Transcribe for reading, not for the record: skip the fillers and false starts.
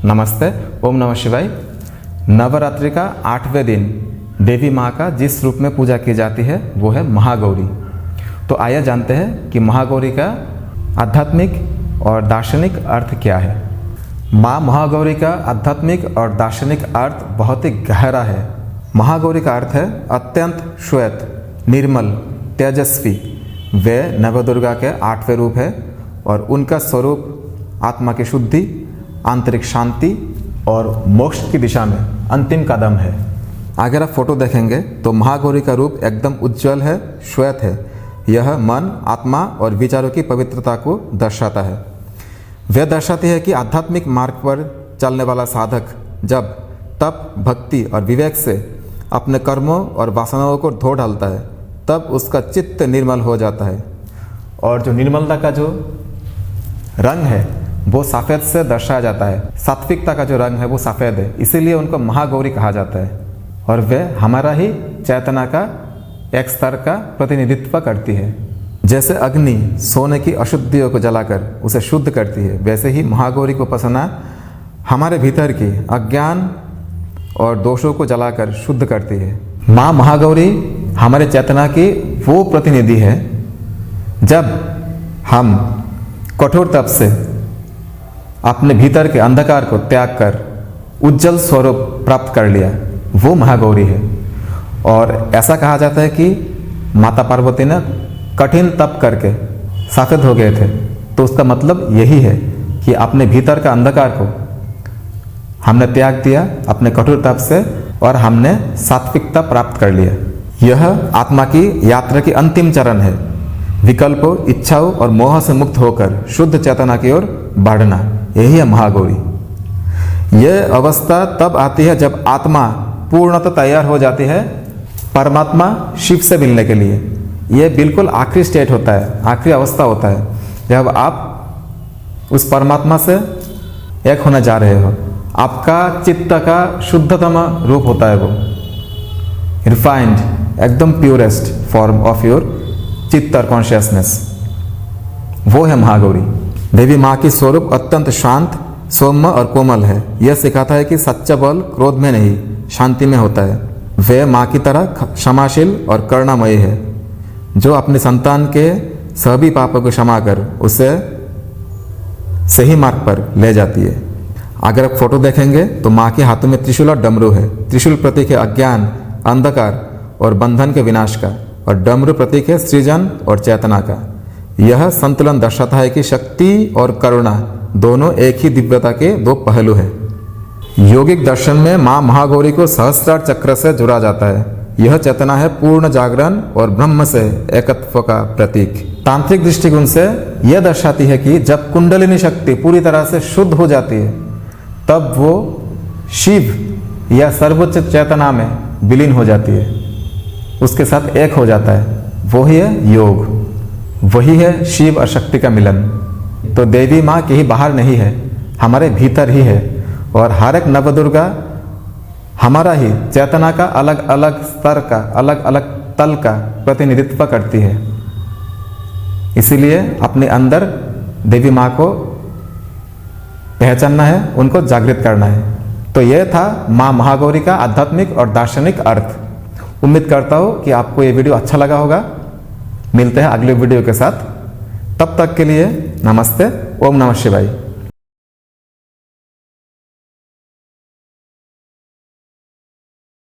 नमस्ते, ओम नमः शिवाय। नवरात्रि का 8वें दिन देवी माँ का जिस रूप में पूजा की जाती है वो है महागौरी। तो आइए जानते हैं कि महागौरी का आध्यात्मिक और दार्शनिक अर्थ क्या है। माँ महागौरी का आध्यात्मिक और दार्शनिक अर्थ बहुत ही गहरा है। महागौरी का अर्थ है अत्यंत श्वेत, निर्मल, तेजस्वी। वे नवदुर्गा के 8वें रूप है और उनका स्वरूप आत्मा की शुद्धि, आंतरिक शांति और मोक्ष की दिशा में अंतिम कदम है। अगर आप फोटो देखेंगे तो महागौरी का रूप एकदम उज्जवल है, श्वेत है। यह मन, आत्मा और विचारों की पवित्रता को दर्शाता है। वह दर्शाती है कि आध्यात्मिक मार्ग पर चलने वाला साधक जब तप, भक्ति और विवेक से अपने कर्मों और वासनाओं को धो डालता है तब उसका चित्त निर्मल हो जाता है। और जो निर्मलता का जो रंग है वो सफ़ेद से दर्शाया जाता है। सात्विकता का जो रंग है वो सफ़ेद है, इसीलिए उनको महागौरी कहा जाता है। और वे हमारा ही चेतना का एक स्तर का प्रतिनिधित्व करती है। जैसे अग्नि सोने की अशुद्धियों को जलाकर उसे शुद्ध करती है, वैसे ही महागौरी को उपासना हमारे भीतर की अज्ञान और दोषों को जलाकर शुद्ध करती है। माँ महागौरी हमारे चेतना की वो प्रतिनिधि है। जब हम कठोर तप से अपने भीतर के अंधकार को त्याग कर उज्जवल स्वरूप प्राप्त कर लिया, वो महागौरी है। और ऐसा कहा जाता है कि माता पार्वती ने कठिन तप करके सफेद हो गए थे, तो उसका मतलब यही है कि अपने भीतर का अंधकार को हमने त्याग दिया अपने कठोर तप से और हमने सात्विकता प्राप्त कर लिया। यह आत्मा की यात्रा की अंतिम चरण है। विकल्पों, इच्छाओं और मोह से मुक्त होकर शुद्ध चेतना की ओर बढ़ना, यही है महागौरी। यह अवस्था तब आती है जब आत्मा पूर्णतः तैयार हो जाती है परमात्मा शिव से मिलने के लिए। यह बिल्कुल आखिरी स्टेट होता है, आखिरी अवस्था होता है जब आप उस परमात्मा से एक होने जा रहे हो। आपका चित्त का शुद्धतम रूप होता है वो, रिफाइंड, एकदम प्योरेस्ट फॉर्म ऑफ योर चित्त और कॉन्शियसनेस, वो है महागौरी। देवी माँ की स्वरूप अत्यंत शांत, सौम्य और कोमल है। यह सिखाता है कि सच्चा बल क्रोध में नहीं, शांति में होता है। वह माँ की तरह क्षमाशील और करुणामयी है, जो अपने संतान के सभी पापों को क्षमा कर उसे सही मार्ग पर ले जाती है। अगर आप फोटो देखेंगे तो माँ के हाथों में त्रिशूल और डमरू है। त्रिशूल प्रतीक है अज्ञान, अंधकार और बंधन के विनाश का, और डमरू प्रतीक है सृजन और चेतना का। यह संतुलन दर्शाता है कि शक्ति और करुणा दोनों एक ही दिव्यता के दो पहलू हैं। योगिक दर्शन में माँ महागौरी को सहस्त्रार चक्र से जुड़ा जाता है। यह चेतना है पूर्ण जागरण और ब्रह्म से एकत्व का प्रतीक। तांत्रिक दृष्टिकोण से यह दर्शाती है कि जब कुंडलिनी शक्ति पूरी तरह से शुद्ध हो जाती है तब वो शिव या सर्वोच्च चेतना में विलीन हो जाती है, उसके साथ एक हो जाता है। वही है योग, वही है शिव और शक्ति का मिलन। तो देवी माँ कहीं बाहर नहीं है, हमारे भीतर ही है। और हर एक नवदुर्गा हमारा ही चेतना का अलग अलग स्तर का, अलग अलग तल का प्रतिनिधित्व करती है। इसीलिए अपने अंदर देवी माँ को पहचानना है, उनको जागृत करना है। तो यह था माँ महागौरी का आध्यात्मिक और दार्शनिक अर्थ। उम्मीद करता हूँ कि आपको ये वीडियो अच्छा लगा होगा। मिलते हैं अगले वीडियो के साथ, तब तक के लिए नमस्ते, ओम नमः शिवाय।